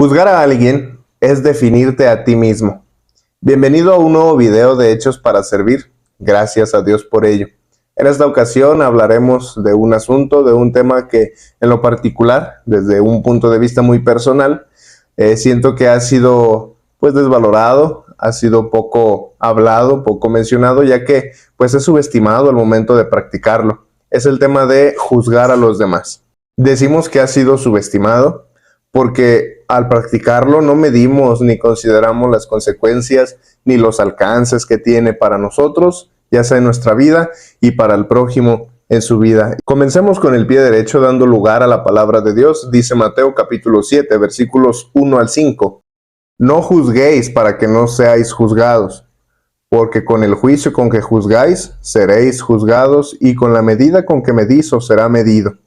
Juzgar a alguien es definirte a ti mismo. Bienvenido a un nuevo video de Hechos para Servir. Gracias a Dios por ello. En esta ocasión hablaremos de un asunto, de un tema que en lo particular, desde un punto de vista muy personal, siento que ha sido desvalorado, ha sido poco hablado, poco mencionado, ya que es subestimado al momento de practicarlo. Es el tema de juzgar a los demás. Decimos que ha sido subestimado porque al practicarlo no medimos ni consideramos las consecuencias ni los alcances que tiene para nosotros, ya sea en nuestra vida y para el prójimo en su vida. Comencemos con el pie derecho dando lugar a la palabra de Dios. Dice Mateo capítulo 7, versículos 1 al 5. No juzguéis para que no seáis juzgados, porque con el juicio con que juzgáis seréis juzgados, y con la medida con que medís os será medido.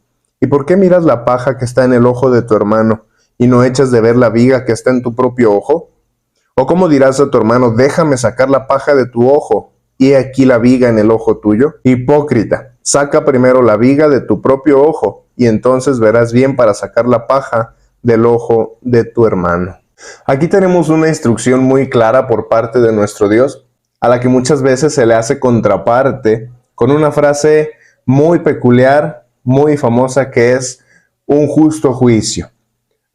¿Y por qué miras la paja que está en el ojo de tu hermano, y no echas de ver la viga que está en tu propio ojo? ¿O cómo dirás a tu hermano, déjame sacar la paja de tu ojo, y he aquí la viga en el ojo tuyo? Hipócrita, saca primero la viga de tu propio ojo, y entonces verás bien para sacar la paja del ojo de tu hermano. Aquí tenemos una instrucción muy clara por parte de nuestro Dios, a la que muchas veces se le hace contraparte con una frase muy peculiar, muy famosa, que es un justo juicio.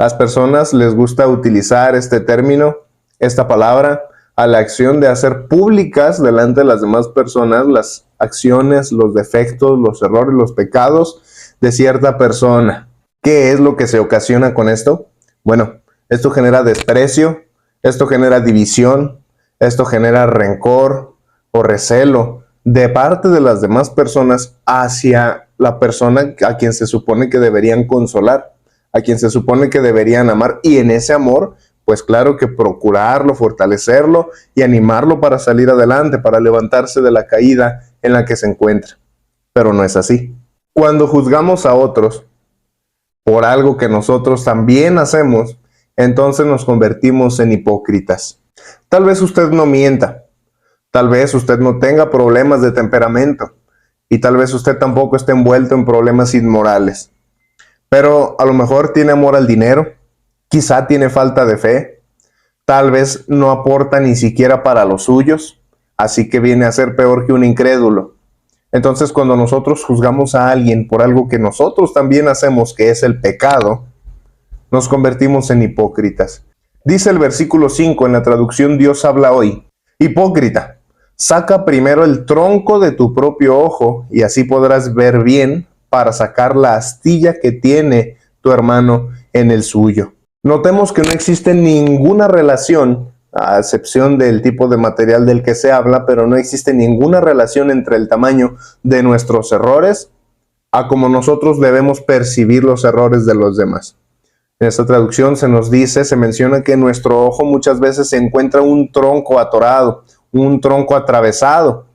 Las personas les gusta utilizar este término, esta palabra, a la acción de hacer públicas delante de las demás personas las acciones, los defectos, los errores, los pecados de cierta persona. ¿Qué es lo que se ocasiona con esto? Bueno, esto genera desprecio, esto genera división, esto genera rencor o recelo de parte de las demás personas hacia la persona a quien se supone que deberían consolar, a quien se supone que deberían amar, y en ese amor, pues claro que procurarlo, fortalecerlo y animarlo para salir adelante, para levantarse de la caída en la que se encuentra. Pero no es así. Cuando juzgamos a otros por algo que nosotros también hacemos, entonces nos convertimos en hipócritas. Tal vez usted no mienta, tal vez usted no tenga problemas de temperamento, y tal vez usted tampoco esté envuelto en problemas inmorales. Pero a lo mejor tiene amor al dinero, quizá tiene falta de fe, tal vez no aporta ni siquiera para los suyos, así que viene a ser peor que un incrédulo. Entonces, cuando nosotros juzgamos a alguien por algo que nosotros también hacemos, que es el pecado, nos convertimos en hipócritas. Dice el versículo 5 en la traducción Dios habla hoy: hipócrita, saca primero el tronco de tu propio ojo, y así podrás ver bien para sacar la astilla que tiene tu hermano en el suyo. Notemos que no existe ninguna relación, a excepción del tipo de material del que se habla, pero no existe ninguna relación entre el tamaño de nuestros errores a cómo nosotros debemos percibir los errores de los demás. En esta traducción se menciona que en nuestro ojo muchas veces se encuentra un tronco atorado, un tronco atravesado,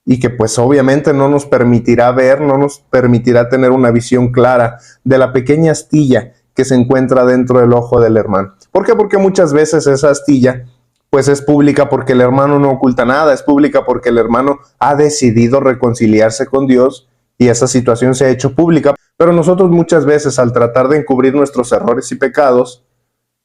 y que obviamente no nos permitirá ver, no nos permitirá tener una visión clara de la pequeña astilla que se encuentra dentro del ojo del hermano. ¿Por qué? Porque muchas veces esa astilla es pública porque el hermano no oculta nada, es pública porque el hermano ha decidido reconciliarse con Dios y esa situación se ha hecho pública. Pero nosotros muchas veces, al tratar de encubrir nuestros errores y pecados,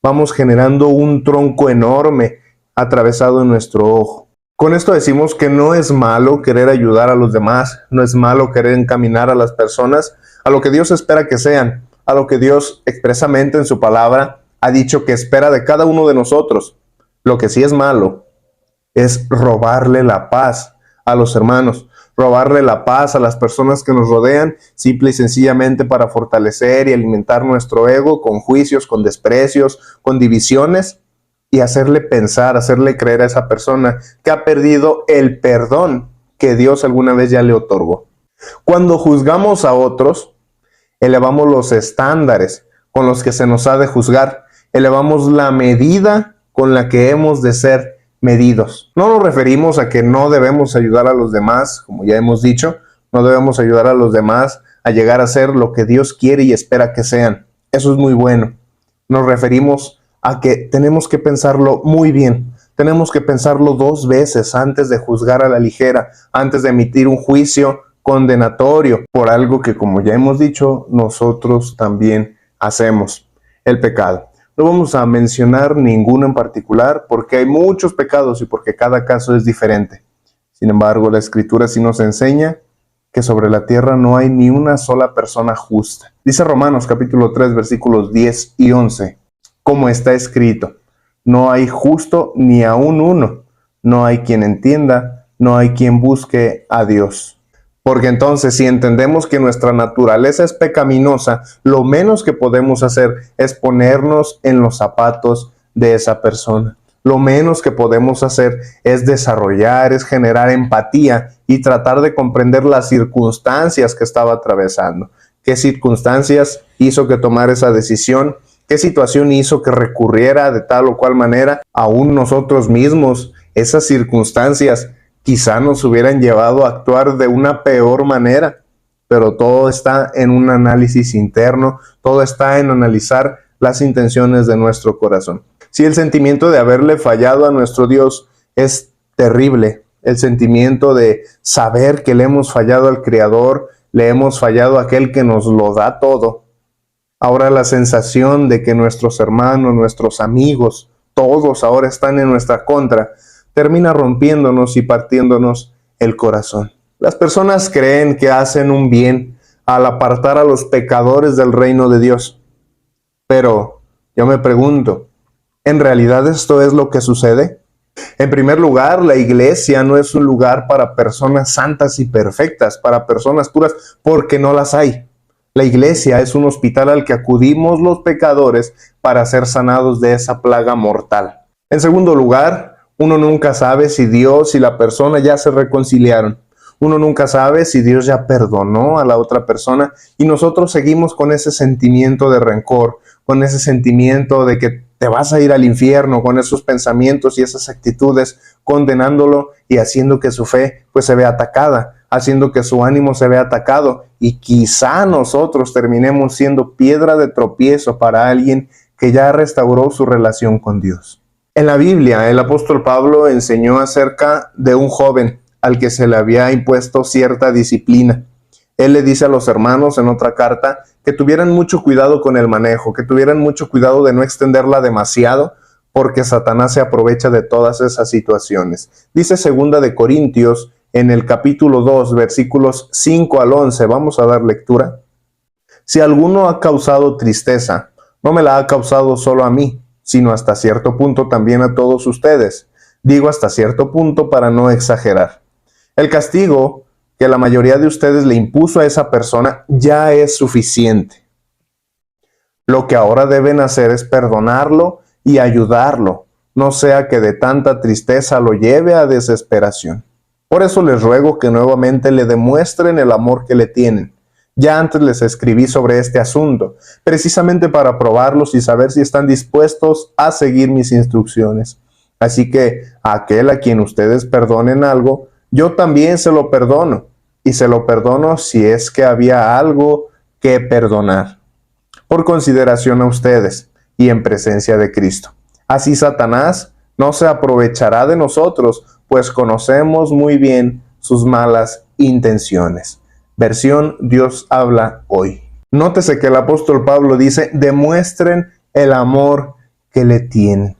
vamos generando un tronco enorme atravesado en nuestro ojo. Con esto decimos que no es malo querer ayudar a los demás, no es malo querer encaminar a las personas a lo que Dios espera que sean, a lo que Dios expresamente en su palabra ha dicho que espera de cada uno de nosotros. Lo que sí es malo es robarle la paz a los hermanos, robarle la paz a las personas que nos rodean, simple y sencillamente para fortalecer y alimentar nuestro ego con juicios, con desprecios, con divisiones, y hacerle pensar, hacerle creer a esa persona que ha perdido el perdón que Dios alguna vez ya le otorgó. Cuando juzgamos a otros, elevamos los estándares con los que se nos ha de juzgar, elevamos la medida con la que hemos de ser medidos. No nos referimos a que no debemos ayudar a los demás, como ya hemos dicho, no debemos ayudar a los demás a llegar a ser lo que Dios quiere y espera que sean. Eso es muy bueno. Nos referimos a que tenemos que pensarlo muy bien, tenemos que pensarlo 2 veces antes de juzgar a la ligera, antes de emitir un juicio condenatorio por algo que, como ya hemos dicho, nosotros también hacemos, el pecado. No vamos a mencionar ninguno en particular porque hay muchos pecados y porque cada caso es diferente. Sin embargo, la Escritura sí nos enseña que sobre la tierra no hay ni una sola persona justa. Dice Romanos capítulo 3 versículos 10 y 11, como está escrito, no hay justo ni aun uno, no hay quien entienda, no hay quien busque a Dios. Porque entonces, si entendemos que nuestra naturaleza es pecaminosa, lo menos que podemos hacer es ponernos en los zapatos de esa persona. Lo menos que podemos hacer es desarrollar, es generar empatía y tratar de comprender las circunstancias que estaba atravesando. ¿Qué circunstancias hizo que tomara esa decisión? ¿Qué situación hizo que recurriera de tal o cual manera? Aún nosotros mismos, esas circunstancias quizá nos hubieran llevado a actuar de una peor manera, pero todo está en un análisis interno, todo está en analizar las intenciones de nuestro corazón. Si el sentimiento de haberle fallado a nuestro Dios es terrible, el sentimiento de saber que le hemos fallado al Creador, le hemos fallado a aquel que nos lo da todo, ahora la sensación de que nuestros hermanos, nuestros amigos, todos ahora están en nuestra contra, termina rompiéndonos y partiéndonos el corazón. Las personas creen que hacen un bien al apartar a los pecadores del reino de Dios. Pero yo me pregunto, ¿en realidad esto es lo que sucede? En primer lugar, la iglesia no es un lugar para personas santas y perfectas, para personas puras, porque no las hay. La iglesia es un hospital al que acudimos los pecadores para ser sanados de esa plaga mortal. En segundo lugar, uno nunca sabe si Dios y la persona ya se reconciliaron. Uno nunca sabe si Dios ya perdonó a la otra persona y nosotros seguimos con ese sentimiento de rencor, con ese sentimiento de que te vas a ir al infierno, con esos pensamientos y esas actitudes, condenándolo y haciendo que su fe pues se vea atacada, haciendo que su ánimo se vea atacado y quizá nosotros terminemos siendo piedra de tropiezo para alguien que ya restauró su relación con Dios. En la Biblia, el apóstol Pablo enseñó acerca de un joven al que se le había impuesto cierta disciplina. Él le dice a los hermanos en otra carta que tuvieran mucho cuidado con el manejo, que tuvieran mucho cuidado de no extenderla demasiado, porque Satanás se aprovecha de todas esas situaciones. Dice 2 de Corintios, en el capítulo 2, versículos 5 al 11, vamos a dar lectura. Si alguno ha causado tristeza, no me la ha causado solo a mí, sino hasta cierto punto también a todos ustedes. Digo hasta cierto punto para no exagerar. El castigo que la mayoría de ustedes le impuso a esa persona ya es suficiente. Lo que ahora deben hacer es perdonarlo y ayudarlo, no sea que de tanta tristeza lo lleve a desesperación. Por eso les ruego que nuevamente le demuestren el amor que le tienen. Ya antes les escribí sobre este asunto, precisamente para probarlos y saber si están dispuestos a seguir mis instrucciones. Así que a aquel a quien ustedes perdonen algo, yo también se lo perdono. Y se lo perdono si es que había algo que perdonar, por consideración a ustedes y en presencia de Cristo. Así Satanás no se aprovechará de nosotros, pues conocemos muy bien sus malas intenciones. Versión Dios habla hoy. Nótese que el apóstol Pablo dice, demuestren el amor que le tienen.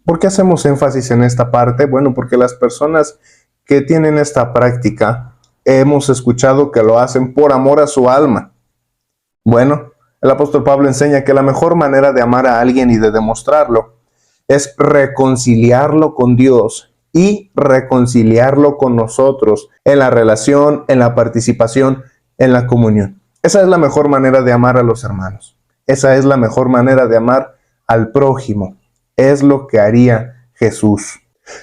¿Por qué hacemos énfasis en esta parte? Bueno, porque las personas que tienen esta práctica, hemos escuchado que lo hacen por amor a su alma. Bueno, el apóstol Pablo enseña que la mejor manera de amar a alguien y de demostrarlo es reconciliarlo con Dios y reconciliarlo con nosotros en la relación, en la participación, en la comunión. Esa es la mejor manera de amar a los hermanos. Esa es la mejor manera de amar al prójimo. Es lo que haría Jesús.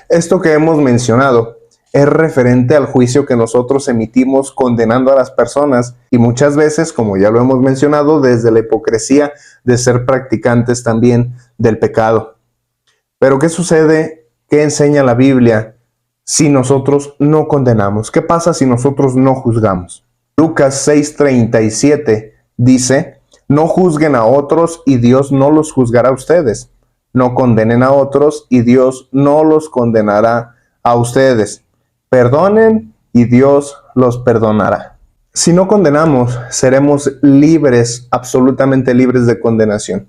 Esto que hemos mencionado es referente al juicio que nosotros emitimos condenando a las personas y muchas veces, como ya lo hemos mencionado, desde la hipocresía de ser practicantes también del pecado. Pero ¿qué sucede? ¿Qué enseña la Biblia si nosotros no condenamos? ¿Qué pasa si nosotros no juzgamos? Lucas 6:37 dice, no juzguen a otros y Dios no los juzgará a ustedes. No condenen a otros y Dios no los condenará a ustedes. Perdonen y Dios los perdonará. Si no condenamos, seremos libres, absolutamente libres de condenación.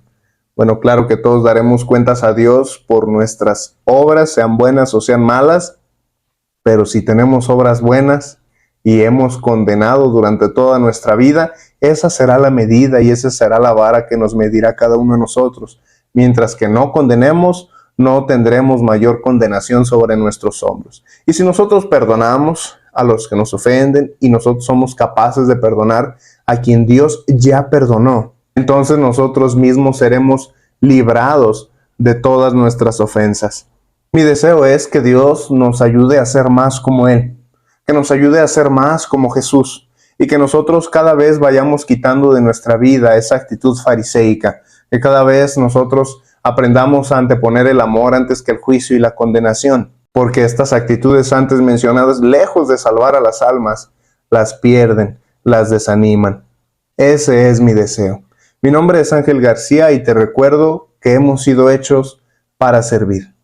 Bueno, claro que todos daremos cuentas a Dios por nuestras obras, sean buenas o sean malas, pero si tenemos obras buenas y hemos condenado durante toda nuestra vida, esa será la medida y esa será la vara que nos medirá cada uno de nosotros. Mientras que no condenemos, no tendremos mayor condenación sobre nuestros hombros. Y si nosotros perdonamos a los que nos ofenden y nosotros somos capaces de perdonar a quien Dios ya perdonó, entonces nosotros mismos seremos librados de todas nuestras ofensas. Mi deseo es que Dios nos ayude a ser más como Él, que nos ayude a ser más como Jesús y que nosotros cada vez vayamos quitando de nuestra vida esa actitud fariseica, que cada vez nosotros aprendamos a anteponer el amor antes que el juicio y la condenación, porque estas actitudes antes mencionadas, lejos de salvar a las almas, las pierden, las desaniman. Ese es mi deseo. Mi nombre es Ángel García y te recuerdo que hemos sido hechos para servir.